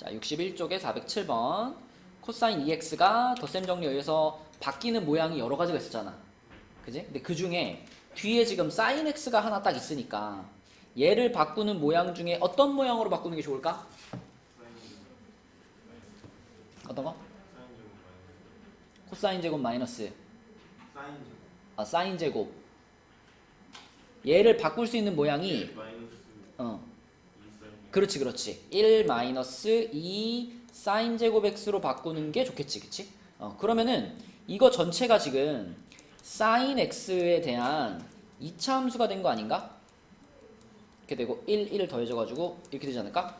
자, 61쪽에 407번. 코사인 EX가 덧셈 정리에 의해서 바뀌는 모양이 여러 가지가 있었잖아. 그지? 근데 그 중에 뒤에 지금 사인 X가 하나 딱 있으니까 얘를 바꾸는 모양 중에 어떤 모양으로 바꾸는 게 좋을까? 어떤 거? 코사인 제곱 마이너스 사인 제곱. 얘를 바꿀 수 있는 모양이 그렇지 1 마이너스 2 사인 제곱 x로 바꾸는 게 좋겠지, 그치? 그러면은 이거 전체가 지금 사인 x에 대한 2차 함수가 된 거 아닌가? 이렇게 되고 1 더해져가지고 이렇게 되지 않을까?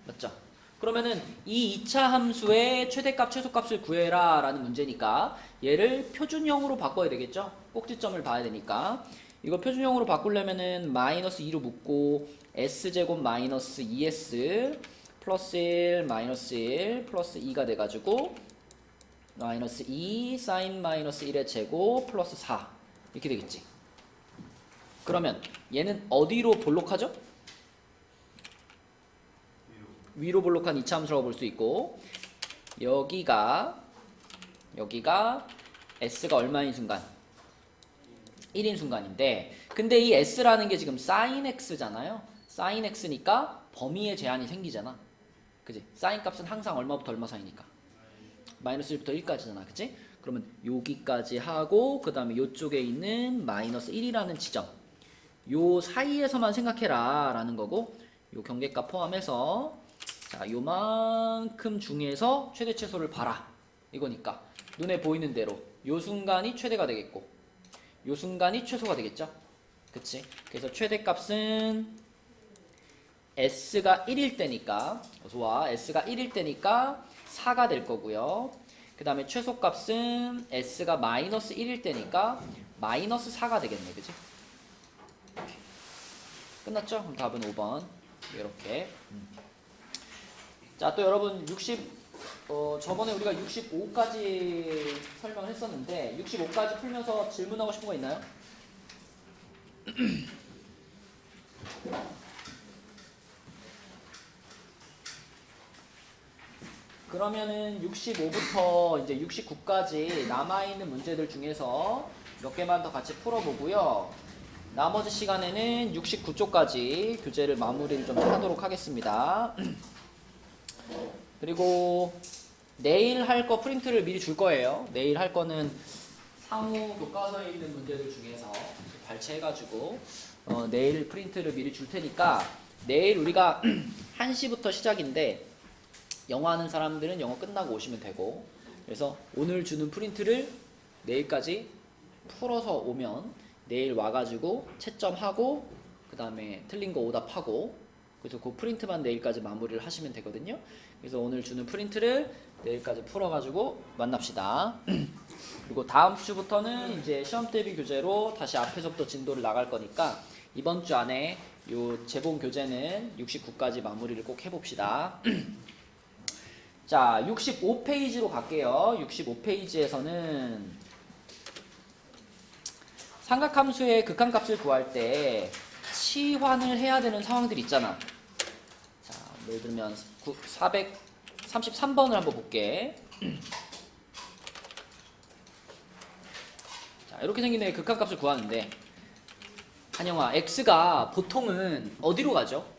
맞죠? 그러면은 이 2차 함수의 최대값, 최소값을 구해라 라는 문제니까 얘를 표준형으로 바꿔야 되겠죠? 꼭지점을 봐야 되니까 이거 표준형으로 바꾸려면은 마이너스 2로 묶고 s제곱 마이너스 2s 플러스 1 마이너스 1 플러스 2가 돼가지고 마이너스 2 사인 마이너스 1의 제곱 플러스 4 이렇게 되겠지. 그러면 얘는 어디로 볼록하죠? 위로 볼록한 2차 함수라고 볼 수 있고 여기가 s가 얼마인 순간? 1인 순간인데 근데 이 s라는 게 지금 sin x잖아요. sin x니까 범위에 제한이 생기잖아. 그지? sin 값은 항상 얼마부터 얼마 사이니까 마이너스 1부터 1까지잖아. 그치? 그러면 여기까지 하고 그 다음에 이쪽에 있는 마이너스 1이라는 지점 요 사이에서만 생각해라 라는 거고 요 경계값 포함해서 자 요만큼 중에서 최대 최소를 봐라 이거니까 눈에 보이는 대로 요 순간이 최대가 되겠고 요 순간이 최소가 되겠죠. 그치? 그래서 최대값은 s가 1일 때니까 좋아 s가 1일 때니까 4가 될 거고요. 그 다음에 최소값은 s가 마이너스 1일 때니까 마이너스 4가 되겠네. 그치? 끝났죠? 그럼 답은 5번 이렇게. 자, 또 여러분 저번에 우리가 65까지 설명을 했었는데 65까지 풀면서 질문하고 싶은 거 있나요? 그러면은 65부터 이제 69까지 남아있는 문제들 중에서 몇 개만 더 같이 풀어보고요. 나머지 시간에는 69쪽까지 교재를 마무리를 좀 하도록 하겠습니다. 그리고 내일 할 거 프린트를 미리 줄 거예요. 내일 할 거는 상호 교과서에 있는 문제들 중에서 발췌해가지고 내일 프린트를 미리 줄 테니까 내일 우리가 1시부터 시작인데 영어 하는 사람들은 영어 끝나고 오시면 되고 그래서 오늘 주는 프린트를 내일까지 풀어서 오면 내일 와가지고 채점하고 그 다음에 틀린 거 오답하고 그래서 그 프린트만 내일까지 마무리를 하시면 되거든요. 그래서 오늘 주는 프린트를 내일까지 풀어가지고 만납시다. 그리고 다음 주부터는 이제 시험 대비 교재로 다시 앞에서부터 진도를 나갈 거니까 이번 주 안에 요 재본 교재는 69까지 마무리를 꼭 해봅시다. 자, 65페이지로 갈게요. 65페이지에서는 삼각함수의 극한값을 구할 때 치환을 해야 되는 상황들이 있잖아. 자, 예를 들면 433번을 한번 볼게. 자, 이렇게 생긴 애 극한값을 구하는데 한영아, x가 보통은 어디로 가죠?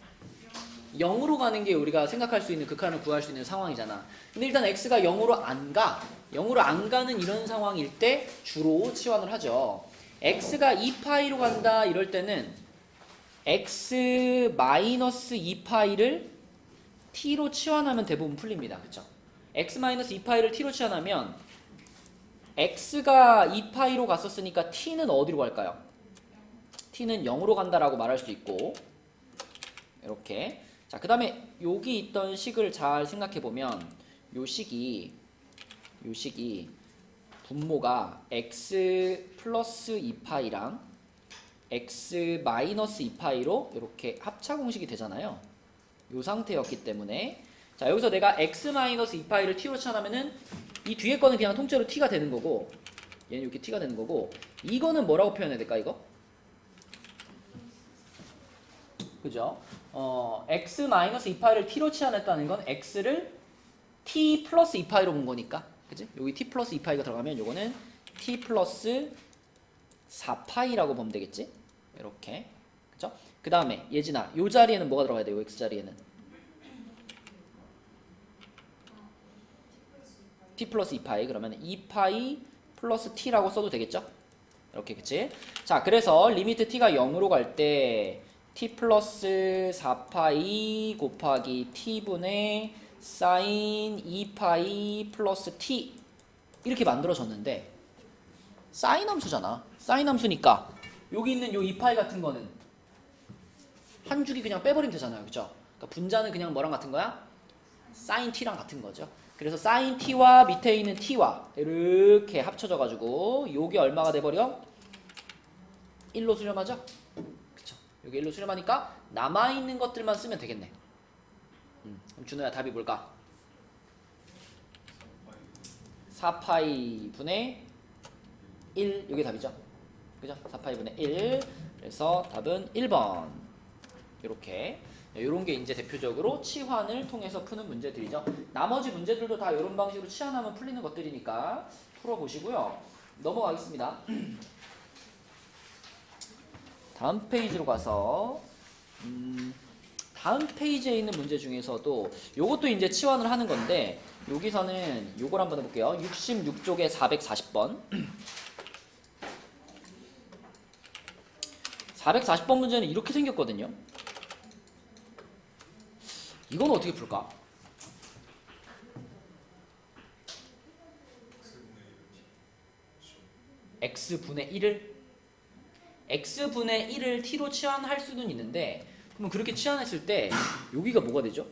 0으로 가는 게 우리가 생각할 수 있는 극한을 구할 수 있는 상황이잖아. 근데 일단 x가 0으로 안 가. 0으로 안 가는 이런 상황일 때 주로 치환을 하죠. x가 2파이로 간다 이럴 때는 x 마이너스 2파이를 t로 치환하면 대부분 풀립니다. 그쵸? x 마이너스 2파이를 t로 치환하면 x가 2파이로 갔었으니까 t는 어디로 갈까요? t는 0으로 간다라고 말할 수 있고 이렇게. 자, 그 다음에 여기 있던 식을 잘 생각해보면 요 식이 분모가 x 플러스 2파이랑 x 마이너스 2파이로 이렇게 합차 공식이 되잖아요. 요 상태였기 때문에 자, 여기서 내가 x 마이너스 2파이를 t로 치환하면은 이 뒤에 거는 그냥 통째로 t가 되는 거고 얘는 이렇게 t가 되는 거고 이거는 뭐라고 표현해야 될까 이거? 그죠? x-2파이를 t로 치환했다는 건 x를 t 플러스 2파이로 본 거니까. 그치? 여기 t 플러스 2파이가 들어가면 요거는 t 플러스 4파이라고 보면 되겠지? 이렇게. 그죠? 그 다음에 예진아, 요 자리에는 뭐가 들어가야 돼요? x 자리에는 t 플러스 2파이. 그러면 2파이 플러스 t라고 써도 되겠죠? 이렇게. 그치? 자, 그래서 리미트 t가 0으로 갈 때 t 플러스 4파이 곱하기 t분의 사인 2파이 플러스 t 이렇게 만들어졌는데 사인 함수잖아. 사인 함수니까 여기 있는 요 2파이 같은 거는 한 줄기 그냥 빼버리면 되잖아요. 그죠? 그러니까 분자는 그냥 뭐랑 같은 거야? 사인 t랑 같은 거죠. 그래서 사인 t와 밑에 있는 t와 이렇게 합쳐져 가지고 요게 얼마가 돼버려? 1로 수렴하죠? 그쵸? 요게 1로 수렴하니까 남아있는 것들만 쓰면 되겠네. 그럼 준호야, 답이 뭘까? 4파이 분의 1. 요게 답이죠? 그죠? 4파이 분의 1. 그래서 답은 1번. 요렇게. 요런 게 이제 대표적으로 치환을 통해서 푸는 문제들이죠. 나머지 문제들도 다 요런 방식으로 치환하면 풀리는 것들이니까 풀어보시고요. 넘어가겠습니다. 다음 페이지로 가서 다음 페이지에 있는 문제 중에서도 요것도 이제 치환을 하는 건데 여기서는 요걸 한번 해볼게요. 66쪽에 440번 440번 문제는 이렇게 생겼거든요. 이건 어떻게 풀까? x분의 1을 x분의 1을 t로 치환할 수는 있는데 그러면 그렇게 치환했을 때 여기가 뭐가 되죠?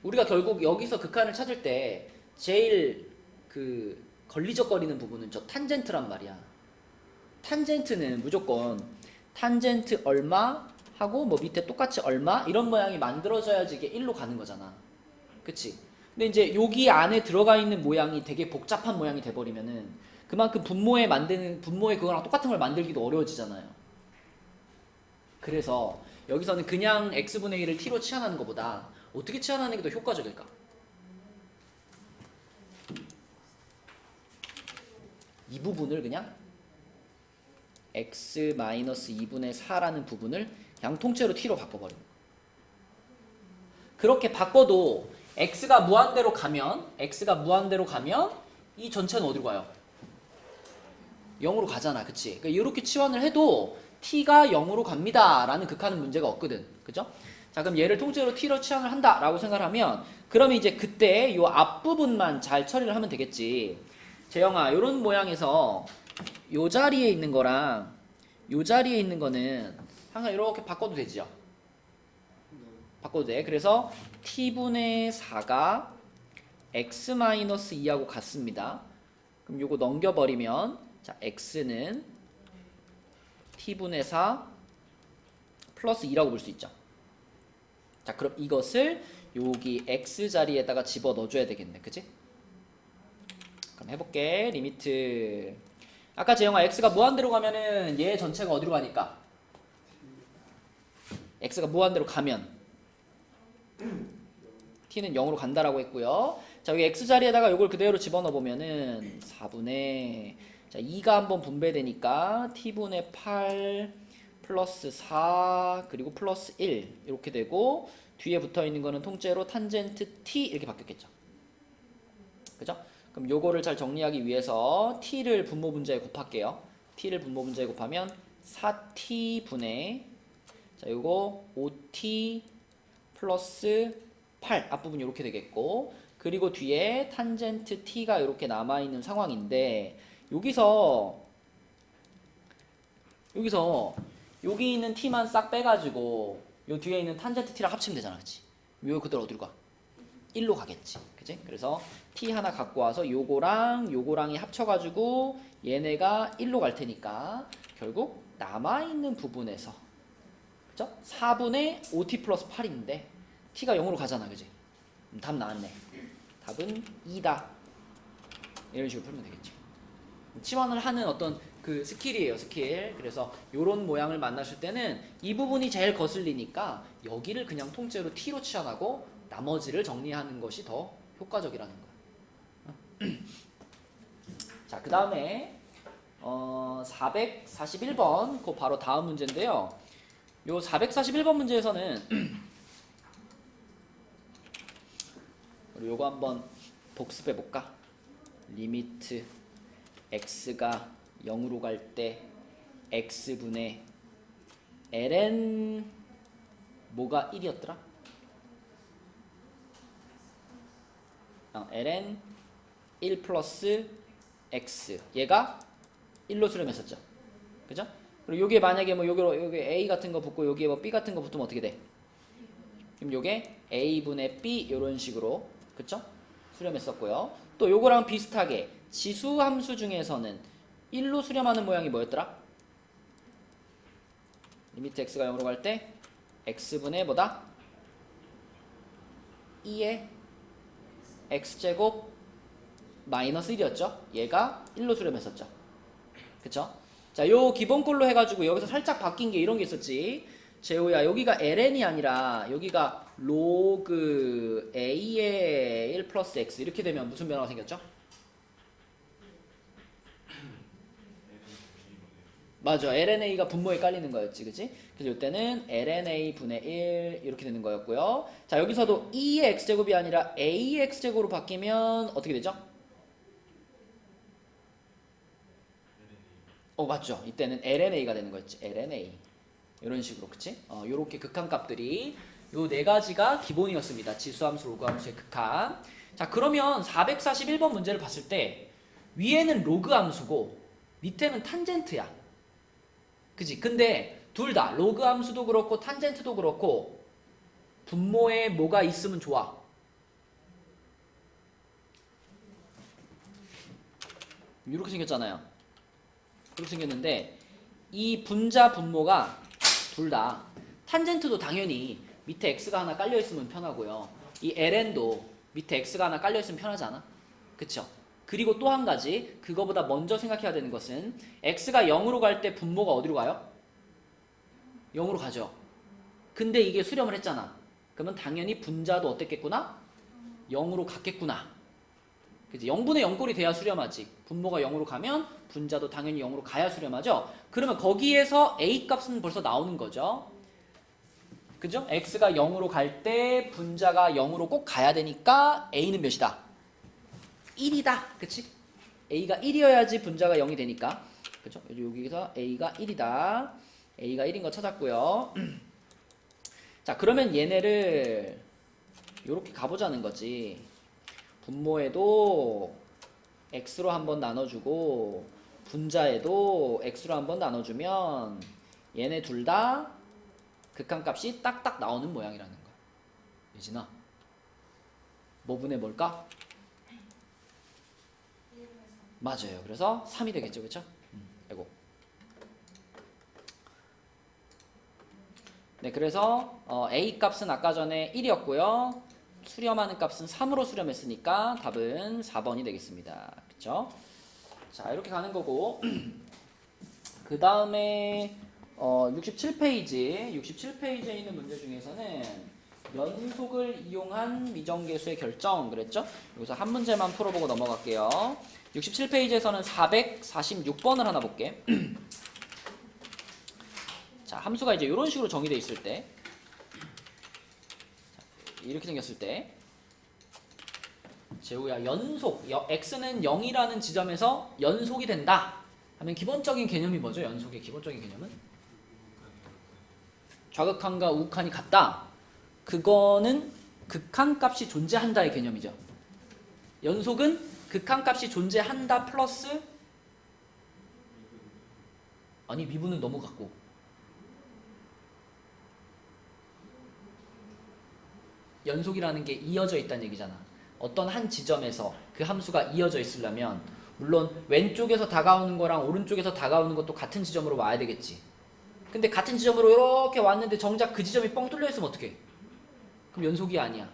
우리가 결국 여기서 극한을 찾을 때 제일 그 걸리적거리는 부분은 저 탄젠트란 말이야. 탄젠트는 무조건 탄젠트 얼마 하고 뭐 밑에 똑같이 얼마 이런 모양이 만들어져야지 이게 1로 가는 거잖아. 그치? 근데 이제 여기 안에 들어가 있는 모양이 되게 복잡한 모양이 돼버리면은 그만큼 분모에 그거랑 똑같은 걸 만들기도 어려워지잖아요. 그래서 여기서는 그냥 x분의 1을 t로 치환하는 것보다 어떻게 치환하는 게 더 효과적일까? 이 부분을 그냥 x-2분의 4라는 부분을 그냥 통째로 t로 바꿔버리는 거예요. 그렇게 바꿔도 x가 무한대로 가면 이 전체는 어디로 가요? 0으로 가잖아. 그치? 그러니까 이렇게 치환을 해도 t가 0으로 갑니다 라는 극한은 문제가 없거든. 그죠? 자, 그럼 얘를 통째로 t로 치환을 한다 라고 생각을 하면 그러면 이제 그때 이 앞부분만 잘 처리를 하면 되겠지. 재영아, 요런 모양에서 요 자리에 있는 거랑 요 자리에 있는 거는 항상 이렇게 바꿔도 되죠. 바꿔도 돼. 그래서 t분의 4가 x-2하고 같습니다. 그럼 요거 넘겨버리면 자, x는 t분의 4 플러스 2라고 볼 수 있죠. 자, 그럼 이것을 여기 x 자리에다가 집어 넣어줘야 되겠네. 그치? 그럼 해볼게. 리미트. 아까 재영아 x가 무한대로 가면은 얘 전체가 어디로 가니까? x가 무한대로 가면 t는 0으로 간다라고 했고요. 자, 여기 x 자리에다가 이걸 그대로 집어넣어 보면은 4분의 자, 2가 한번 분배되니까 t분의 8 플러스 4 그리고 플러스 1 이렇게 되고 뒤에 붙어 있는 거는 통째로 탄젠트 t 이렇게 바뀌었겠죠. 그죠? 그럼 요거를 잘 정리하기 위해서 t를 분모 분자에 곱할게요. t를 분모 분자에 곱하면 4t 분의 자, 요거 5t 플러스 8 앞부분 이렇게 되겠고 그리고 뒤에 탄젠트 t가 이렇게 남아있는 상황인데 여기서 여기 있는 t만 싹 빼가지고 요 뒤에 있는 탄젠트 t랑 합치면 되잖아. 그치? 요 그대로 어디로 가? 1로 가겠지. 그치? 그래서 t 하나 갖고 와서 요거랑 요거랑이 합쳐가지고 얘네가 1로 갈 테니까 결국 남아있는 부분에서 그죠? 4분의 5t 플러스 8인데 t가 0으로 가잖아. 그지? 답 나왔네. 답은 2다. 이런 식으로 풀면 되겠죠. 치환을 하는 어떤 그 스킬이에요, 스킬. 그래서 요런 모양을 만났을 때는 이 부분이 제일 거슬리니까 여기를 그냥 통째로 t로 치환하고 나머지를 정리하는 것이 더 효과적이라는 거예요. 자, 그 다음에 441번 그 바로 다음 문제인데요. 요 441번 문제에서는 우리 요거 한번 복습해 볼까? 리미트 x가 0으로 갈 때 x분의 ln 뭐가 1이었더라? ln 1 플러스 x 얘가 1로 수렴했었죠. 그죠? 그리고 요게 만약에 뭐 요게 a 같은 거 붙고 여기에 뭐 b 같은 거 붙으면 어떻게 돼? 그럼 요게 a분의 b 요런 식으로 그쵸? 수렴했었고요. 또 요거랑 비슷하게 지수 함수 중에서는 1로 수렴하는 모양이 뭐였더라? 리미트 x가 0으로 갈 때 x분의 뭐다? 2의 x제곱 마이너스 1이었죠? 얘가 1로 수렴했었죠. 그쵸? 자, 요 기본꼴로 해가지고 여기서 살짝 바뀐 게 이런 게 있었지. 재호야, 여기가 ln이 아니라 여기가 로그 a의 1 플러스 x 이렇게 되면 무슨 변화가 생겼죠? 맞아, lna가 분모에 깔리는 거였지, 그치? 그래서 이때는 lna 분의 1 이렇게 되는 거였고요. 자, 여기서도 2의 x제곱이 아니라 a의 x제곱으로 바뀌면 어떻게 되죠? 맞죠. 이때는 lna가 되는 거였지. lna. 이런 식으로, 그치? 요렇게 극한값들이 요 네 가지가 기본이었습니다. 지수함수, 로그함수의 극한. 자, 그러면 441번 문제를 봤을 때 위에는 로그함수고 밑에는 탄젠트야. 그치? 근데 둘 다 로그함수도 그렇고 탄젠트도 그렇고 분모에 뭐가 있으면 좋아? 이렇게 생겼잖아요. 이렇게 생겼는데 이 분자 분모가 둘 다 탄젠트도 당연히 밑에 x가 하나 깔려 있으면 편하고요. 이 ln도 밑에 x가 하나 깔려 있으면 편하지 않아? 그쵸? 그리고 또 한 가지 그거보다 먼저 생각해야 되는 것은 x가 0으로 갈 때 분모가 어디로 가요? 0으로 가죠. 근데 이게 수렴을 했잖아. 그러면 당연히 분자도 어땠겠구나? 0으로 갔겠구나. 그치? 0분의 0꼴이 돼야 수렴하지. 분모가 0으로 가면 분자도 당연히 0으로 가야 수렴하죠. 그러면 거기에서 a 값은 벌써 나오는 거죠. 그죠? x가 0으로 갈 때 분자가 0으로 꼭 가야 되니까 a는 몇이다? 1이다. 그치? a가 1이어야지 분자가 0이 되니까. 그죠? 여기서 a가 1이다. a가 1인 거 찾았고요. 자, 그러면 얘네를 이렇게 가보자는 거지. 분모에도 x로 한번 나눠주고 분자에도 x로 한번 나눠주면 얘네 둘 다 극한값이 딱딱 나오는 모양이라는 거야. 예진아, 뭐분의 뭘까? 맞아요. 그래서 3이 되겠죠, 그렇죠? 아이고. 네, 그래서 a 값은 아까 전에 1이었고요. 수렴하는 값은 3으로 수렴했으니까 답은 4번이 되겠습니다. 그렇죠? 자, 이렇게 가는 거고 그 다음에 67페이지에 있는 문제 중에서는 연속을 이용한 미정계수의 결정 그랬죠? 여기서 한 문제만 풀어보고 넘어갈게요. 67페이지에서는 446번을 하나 볼게. 자, 함수가 이제 이런 식으로 정의되어 있을 때 이렇게 생겼을 때 재우야 연속 x는 0이라는 지점에서 연속이 된다 하면 기본적인 개념이 뭐죠? 연속의 기본적인 개념은 좌극한과 우극한이 같다. 그거는 극한값이 존재한다의 개념이죠. 연속은 극한값이 존재한다 플러스 아니 미분은 너무 같고 연속이라는 게 이어져 있다는 얘기잖아. 어떤 한 지점에서 그 함수가 이어져 있으려면 물론 왼쪽에서 다가오는 거랑 오른쪽에서 다가오는 것도 같은 지점으로 와야 되겠지. 근데 같은 지점으로 이렇게 왔는데 정작 그 지점이 뻥 뚫려 있으면 어떡해? 그럼 연속이 아니야.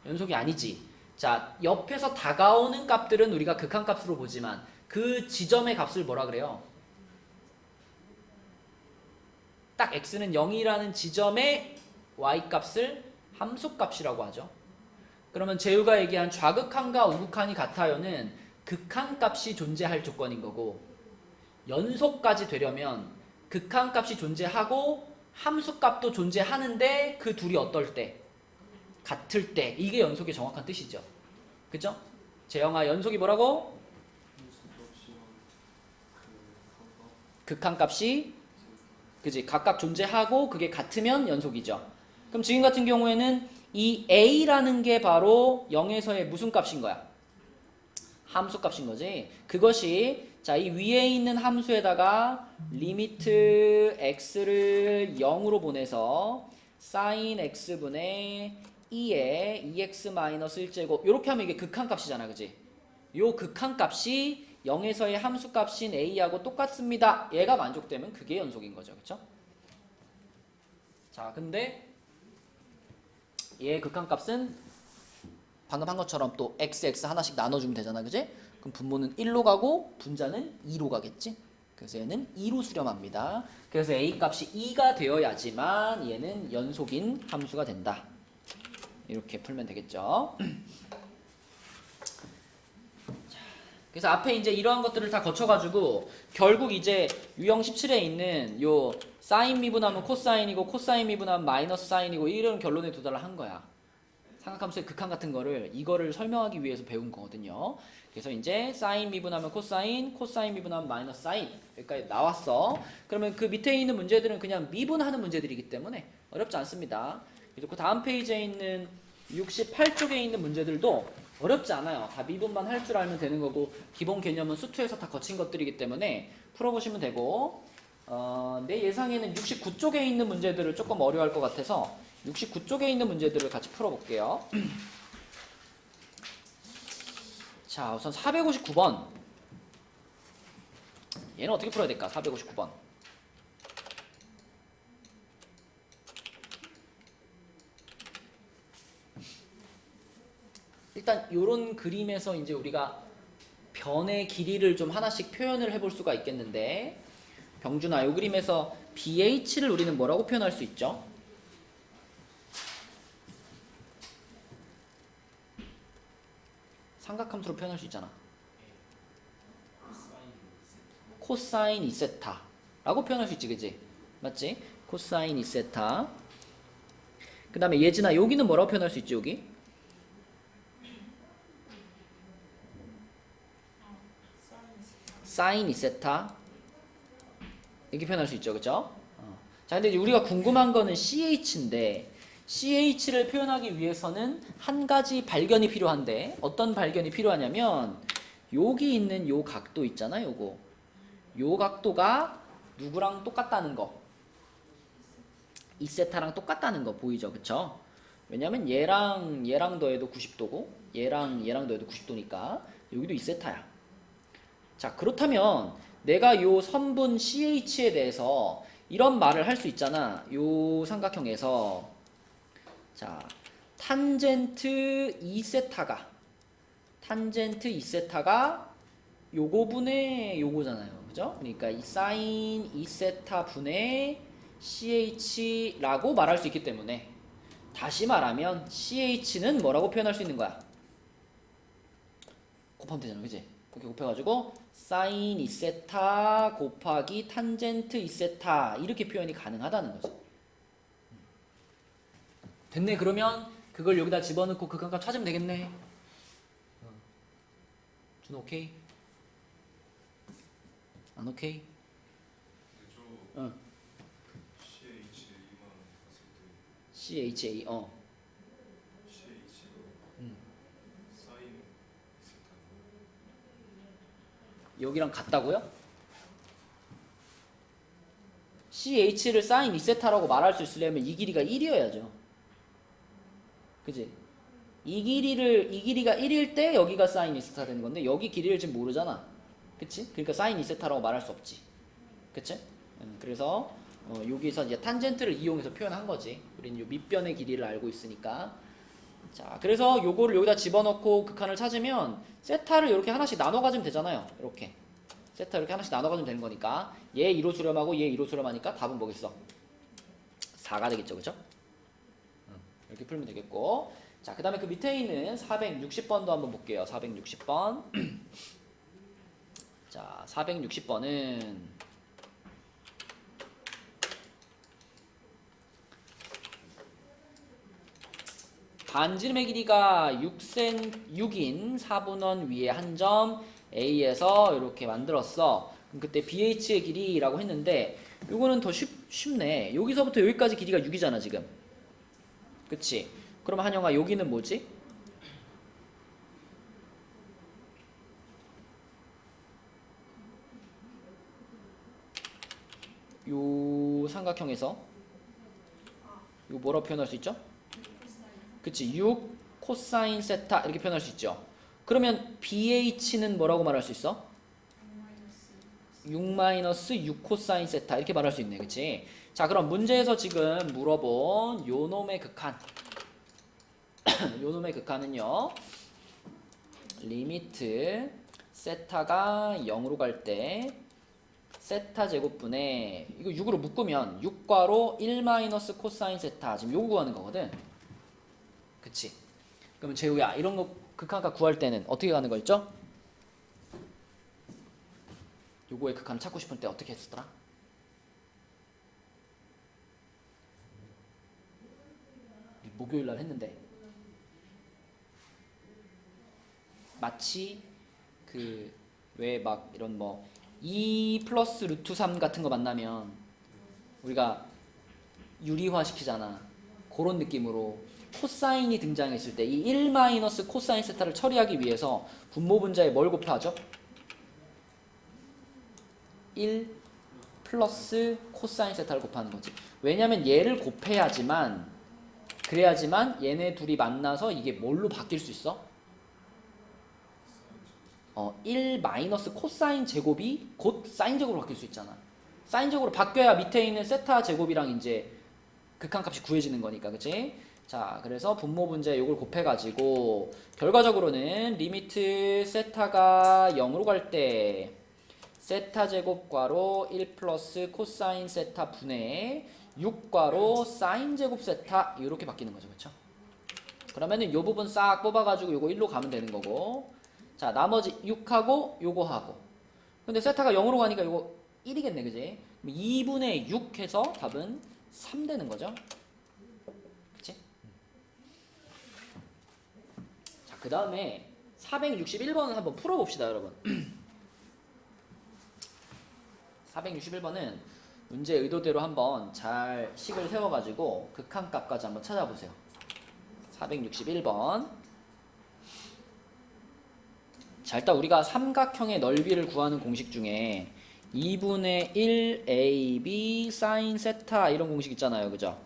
연속이 아니지. 자, 옆에서 다가오는 값들은 우리가 극한값으로 보지만 그 지점의 값을 뭐라 그래요? 딱 x는 0이라는 지점의 y값을 함수값이라고 하죠. 그러면 재우가 얘기한 좌극한과 우극한이 같아요는 극한값이 존재할 조건인 거고, 연속까지 되려면 극한값이 존재하고 함수값도 존재하는데 그 둘이 어떨 때? 같을 때. 이게 연속의 정확한 뜻이죠. 그죠? 재영아, 연속이 뭐라고? 극한값이 그지 각각 존재하고 그게 같으면 연속이죠. 그럼 지금 같은 경우에는 이 a라는 게 바로 0에서의 무슨 값인 거야? 함수 값인 거지. 그것이 자, 이 위에 있는 함수에다가 리미트 x를 0으로 보내서 sin x분의 2에 2x-1제곱 이렇게 하면 이게 극한값이잖아. 그지? 요 극한값이 0에서의 함수값인 a하고 똑같습니다. 얘가 만족되면 그게 연속인 거죠. 그쵸? 자, 근데 얘의 극한값은 방금 한 것처럼 또 x 하나씩 나눠주면 되잖아. 그지? 그럼 분모는 1로 가고 분자는 2로 가겠지? 그래서 얘는 2로 수렴합니다. 그래서 a 값이 2가 되어야지만 얘는 연속인 함수가 된다. 이렇게 풀면 되겠죠? 그래서 앞에 이제 이러한 것들을 다 거쳐가지고 결국 이제 유형 17에 있는 요 사인 미분하면 코사인이고 코사인 미분하면 마이너스 사인이고 이런 결론에 도달을 한 거야. 삼각함수의 극한 같은 거를 이거를 설명하기 위해서 배운 거거든요. 그래서 이제 사인 미분하면 코사인, 코사인 미분하면 마이너스 사인 여기까지 나왔어. 그러면 그 밑에 있는 문제들은 그냥 미분하는 문제들이기 때문에 어렵지 않습니다. 그리고 그 다음 페이지에 있는 68쪽에 있는 문제들도 어렵지 않아요. 다 미분만 할 줄 알면 되는 거고 기본 개념은 수투에서 다 거친 것들이기 때문에 풀어보시면 되고 내 예상에는 69쪽에 있는 문제들을 조금 어려워할 것 같아서 69쪽에 있는 문제들을 같이 풀어볼게요. 자, 우선 459번 얘는 어떻게 풀어야 될까? 459번 일단 요런 그림에서 이제 우리가 변의 길이를 좀 하나씩 표현을 해볼 수가 있겠는데 병준아, 요 그림에서 BH를 우리는 뭐라고 표현할 수 있죠? 삼각함수로 표현할 수 있잖아. 코사인 2세타 라고 표현할 수 있지, 그지? 맞지? 코사인 2세타. 그 다음에 예진아, 여기는 뭐라고 표현할 수 있지, 여기? 사인 2세타 이렇게 표현할 수 있죠. 그쵸? 자, 근데 이제 우리가 궁금한 거는 CH인데 CH를 표현하기 위해서는 한 가지 발견이 필요한데 어떤 발견이 필요하냐면 여기 있는 요 각도 있잖아. 요거 요 각도가 누구랑 똑같다는 거 2세타랑 똑같다는 거 보이죠. 그쵸? 왜냐면 얘랑 더해도 90도고 얘랑 더해도 90도니까 여기도 2세타야. 자, 그렇다면 내가 요 선분 CH에 대해서 이런 말을 할 수 있잖아. 요 삼각형에서 자, 탄젠트 2세타가 요거분의 요거잖아요. 그죠? 그러니까 이 사인 2세타 분의 CH라고 말할 수 있기 때문에 다시 말하면 CH는 뭐라고 표현할 수 있는 거야? 곱하면 되잖아. 그지? 그렇게 곱해가지고 사인 2세타 곱하기 탄젠트 2세타 이렇게 표현이 가능하다는 거지. 됐네. 그러면 그걸 여기다 집어넣고 극한값 찾으면 되겠네. 준 오케이? 안 오케이? 응. CHA 여기랑 같다고요? CH를 사인 2세타라고 말할 수 있으려면 이 길이가 1이어야죠. 그지? 이 길이가 1일 때 여기가 사인 2세타 되는 건데 여기 길이를 지금 모르잖아. 그치? 그러니까 사인 2세타라고 말할 수 없지. 그치? 그래서 여기서 이제 탄젠트를 이용해서 표현한 거지. 우리는 요 밑변의 길이를 알고 있으니까. 자, 그래서 요거를 여기다 집어넣고 극한을 찾으면 세타를 이렇게 하나씩 나눠 가지면 되잖아요. 이렇게 세타 이렇게 하나씩 나눠 가지면 되는 거니까 얘 2로 수렴하고 얘 2로 수렴하니까 답은 뭐겠어? 4가 되겠죠, 그죠? 이렇게 풀면 되겠고, 자, 그 다음에 그 밑에 있는 460번도 한번 볼게요. 460번. 자, 460번은 반지름의 길이가 6인 4분원 위에 한 점 A에서 이렇게 만들었어. 그럼 그때 BH의 길이라고 했는데 요거는 더 쉽네. 여기서부터 여기까지 길이가 6이잖아 지금. 그치? 그럼 한영아 여기는 뭐지? 요 삼각형에서 요 뭐라고 표현할 수 있죠? 그치? 6 코사인 세타 이렇게 표현할 수 있죠. 그러면 BH는 뭐라고 말할 수 있어? 6-6 코사인 세타 이렇게 말할 수 있네. 그치? 자, 그럼 문제에서 지금 물어본 요 놈의 극한 요 놈의 극한은요, 리미트 세타가 0으로 갈 때 세타 제곱분에 이거 6으로 묶으면 6괄호 1 마이너스 코사인 세타, 지금 요거 구하는 거거든. 그치? 그러면 재우야, 이런 거 극한값 구할 때는 어떻게 가는 거였죠? 요거의 극한 찾고 싶을 때 어떻게 했었더라? 목요일 날 했는데 마치 그 왜 막 이런 뭐 2 플러스 루트 3 같은 거 만나면 우리가 유리화 시키잖아. 그런 느낌으로 코사인이 등장했을 때 이 1 마이너스 코사인 세타를 처리하기 위해서 분모 분자에 뭘 곱하죠? 1 플러스 코사인 세타를 곱하는 거지. 왜냐면 얘를 곱해야지만, 그래야지만 얘네 둘이 만나서 이게 뭘로 바뀔 수 있어? 1 마이너스 코사인 제곱이 곧 사인 제곱으로 바뀔 수 있잖아. 사인 제곱으로 바뀌어야 밑에 있는 세타 제곱이랑 이제 극한값이 구해지는 거니까, 그치? 자, 그래서 분모 분자에 이걸 곱해가지고 결과적으로는 리미트 세타가 0으로 갈 때 세타 제곱괄호 1 플러스 코사인 세타 분의 6괄호 사인 제곱 세타 이렇게 바뀌는 거죠, 그쵸? 그러면은 요 부분 싹 뽑아가지고 요거 1로 가면 되는 거고, 자, 나머지 6하고 요거 하고. 근데 세타가 0으로 가니까 요거 1이겠네, 그지? 2분의 6 해서 답은 3 되는 거죠. 그치? 자, 그 다음에 461번을 한번 풀어봅시다, 여러분. 461번은 문제 의도대로 한번 잘 식을 세워가지고 극한값까지 한번 찾아보세요. 461번. 자, 일단 우리가 삼각형의 넓이를 구하는 공식 중에 2분의 1 AB 사인 세타 이런 공식 있잖아요, 그죠?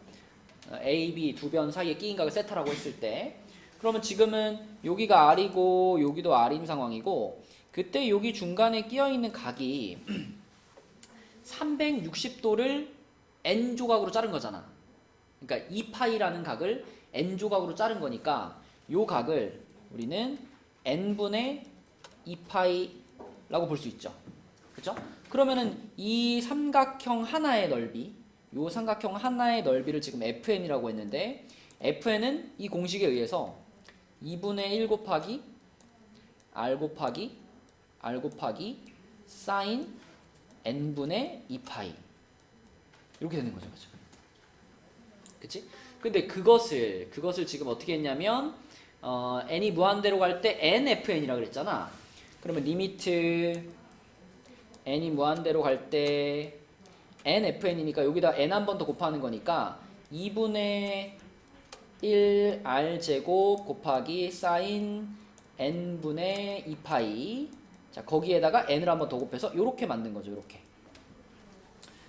AB 두 변 사이에 끼인 각을 세타라고 했을 때, 그러면 지금은 여기가 R이고 여기도 R인 상황이고, 그때 여기 중간에 끼어 있는 각이 360도를 n 조각으로 자른 거잖아. 그러니까 2파이라는 각을 n 조각으로 자른 거니까 요 각을 우리는 n분의 2파이라고 볼 수 있죠. 그쵸? 그러면은 이 삼각형 하나의 넓이, 요 삼각형 하나의 넓이를 지금 FN이라고 했는데, FN은 이 공식에 의해서 2분의 1 곱하기 R 곱하기 R 곱하기 사인 n분의 2파이 이렇게 되는 거죠. 그쵸? 그치? 근데 그것을 지금 어떻게 했냐면 n이 무한대로 갈 때 nfn이라고 그랬잖아. 그러면 리미트 n이 무한대로 갈 때 nfn이니까 여기다 n 한 번 더 곱하는 거니까 2분의 1 r제곱 곱하기 사인 n분의 2파이, 자, 거기에다가 n을 한 번 더 곱해서 요렇게 만든 거죠. 요렇게.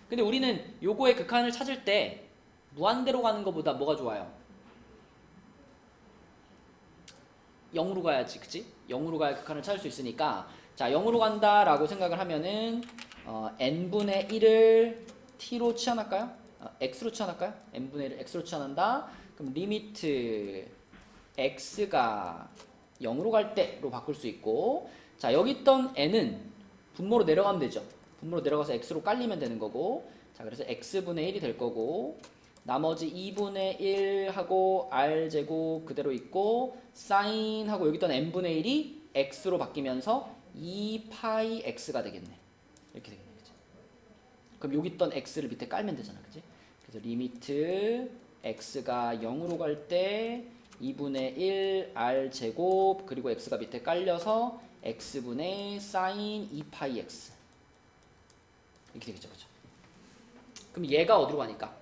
근데 우리는 요거의 극한을 찾을 때 무한대로 가는 것보다 뭐가 좋아요? 0으로 가야지, 그치? 0으로 가야 극한을 찾을 수 있으니까, 자, 0으로 간다라고 생각을 하면은 n분의 1을 t로 치환할까요? x로 치환할까요? n분의 1을 x로 치환한다. 그럼 리미트 x가 0으로 갈 때로 바꿀 수 있고, 자, 여기 있던 n은 분모로 내려가면 되죠. 분모로 내려가서 x로 깔리면 되는 거고, 자, 그래서 x분의 1이 될 거고, 나머지 2분의 1하고 r제곱 그대로 있고 사인하고 여기 있던 n분의 1이 x로 바뀌면서 2파이 x가 되겠네. 이렇게 되겠네. 그치? 그럼 여기 있던 x를 밑에 깔면 되잖아. 그치? 그래서 리미트 x가 0으로 갈 때 2분의 1 r제곱 그리고 x가 밑에 깔려서 x분의 사인 2파이 x 이렇게 되겠죠. 그죠? 그럼 얘가 어디로 가니까?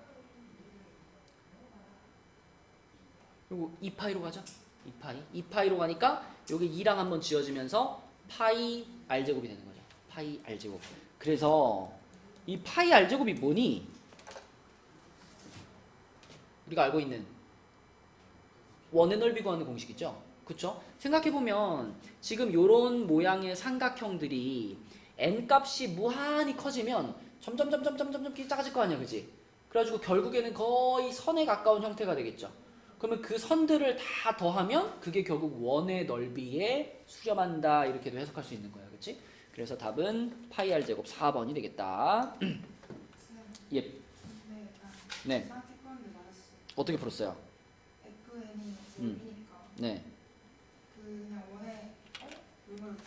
요거 2파이로 가죠? 2파이로 가니까 여기 2랑 한번 지워지면서 파이 r제곱이 되는 거죠. 파이 r제곱. 그래서 이 파이 r제곱이 뭐니? 우리가 알고 있는 원의 넓이 구하는 공식이죠. 그쵸? 생각해보면 지금 요런 모양의 삼각형들이 n값이 무한히 커지면 점점 작아질 거 아니야. 그치? 그래가지고 결국에는 거의 선에 가까운 형태가 되겠죠. 그러면 그 선들을 다 더하면 그게 결국 원의 넓이에 수렴한다. 이렇게도 해석할 수 있는 거야. 그치? 그래서 답은 파이 r제곱 4번이 되겠다. 예. 네. 어떻게 풀었어요? FN이 넓이니까 네. 그냥 원에 왜 그러지?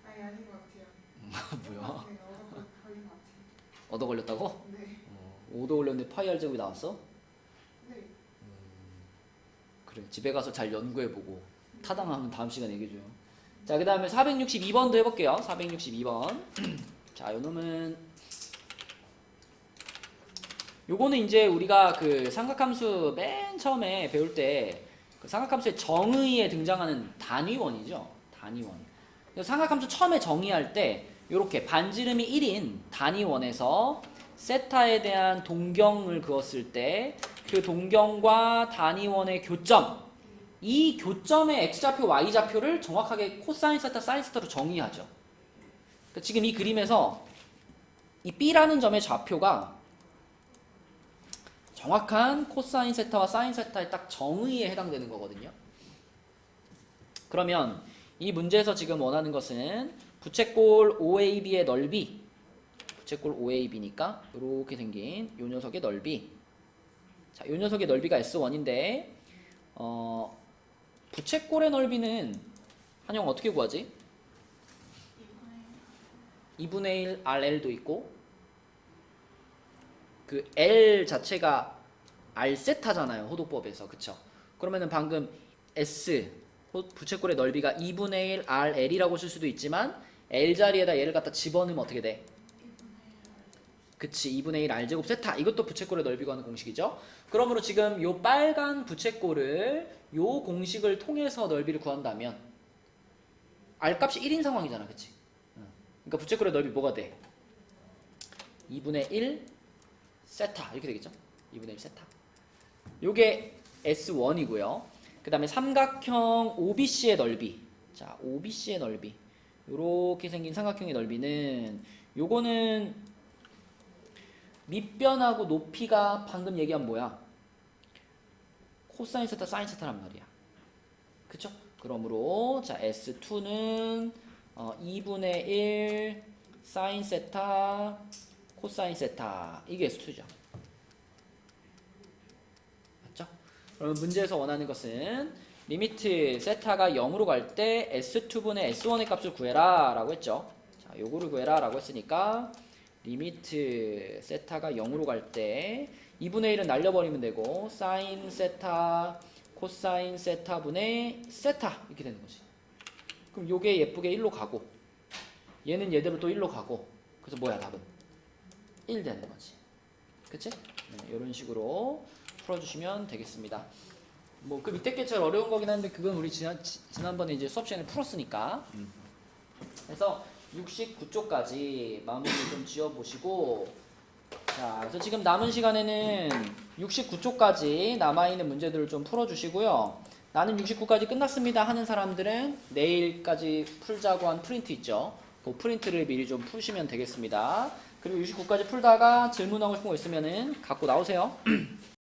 아니 아닌 것 같아요. 뭐야? 네, 얻어 걸린 것 같아요. 얻어 걸렸다고? 네. 얻어 걸렸는데 파이 r제곱이 나왔어? 네. 그래. 집에 가서 잘 연구해보고 타당하면 다음 시간에 얘기해줘요. 자, 그 다음에 462번도 해볼게요. 462번. 자, 요 놈은 요거는 이제 우리가 그 삼각함수 맨 처음에 배울 때 그 삼각함수의 정의에 등장하는 단위원이죠. 단위원. 그래서 삼각함수 처음에 정의할 때 요렇게 반지름이 1인 단위원에서 세타에 대한 동경을 그었을 때 그 동경과 단위원의 교점, 이 교점의 x좌표, y좌표를 정확하게 코사인 세타, 사인 세타로 정의하죠. 그러니까 지금 이 그림에서 이 B라는 점의 좌표가 정확한 코사인 세타와 사인 세타의 딱 정의에 해당되는 거거든요. 그러면 이 문제에서 지금 원하는 것은 부채꼴 OAB의 넓이, 부채꼴 OAB니까 이렇게 생긴 이 녀석의 넓이. 자, 이 녀석의 넓이가 S1인데 부채꼴의 넓이는 한영 어떻게 구하지? 2분의 1 RL도 있고 그 L 자체가 R세타잖아요. 호도법에서. 그쵸? 그러면은 방금 S 부채꼴의 넓이가 2분의 1 RL이라고 쓸 수도 있지만 L 자리에다 얘를 갖다 집어넣으면 어떻게 돼? 그치. 2분의 1 R제곱 세타. 이것도 부채꼴의 넓이 구하는 공식이죠. 그러므로 지금 요 빨간 부채꼴을 요 공식을 통해서 넓이를 구한다면 R값이 1인 상황이잖아. 그치? 그러니까 부채꼴의 넓이 뭐가 돼? 2분의 1 세타 이렇게 되겠죠? 2분의 1 세타. 요게 S1이고요. 그 다음에 삼각형 OBC의 넓이. 자, OBC의 넓이. 요렇게 생긴 삼각형의 넓이는 요거는 밑변하고 높이가 방금 얘기한 뭐야? 코사인 세타, 사인 세타란 말이야. 그쵸? 그러므로 자, S2는 2분의 1 사인 세타 코사인 세타 이게 S2죠. 맞죠? 그러면 문제에서 원하는 것은 리미트 세타가 0으로 갈 때 S2분의 S1의 값을 구해라 라고 했죠. 자, 요거를 구해라 라고 했으니까 리미트 세타가 0으로 갈 때 2분의 1은 날려버리면 되고 사인 세타 코사인 세타분의 세타 이렇게 되는 거지. 그럼 요게 예쁘게 1로 가고 얘는 얘대로 또 1로 가고 그래서 뭐야 답은? 1 되는 거지. 그치? 네, 이런 식으로 풀어주시면 되겠습니다. 뭐 그 밑에 게 제일 어려운 거긴 한데 그건 우리 지난번에 이제 수업 시간에 풀었으니까. 그래서 69쪽까지 마무리 좀 지어보시고 자, 그래서 지금 남은 시간에는 69쪽까지 남아있는 문제들을 좀 풀어주시고요. 나는 69까지 끝났습니다 하는 사람들은 내일까지 풀자고 한 프린트 있죠. 그 프린트를 미리 좀 푸시면 되겠습니다. 그리고 69까지 풀다가 질문하고 싶은 거 있으면은 갖고 나오세요.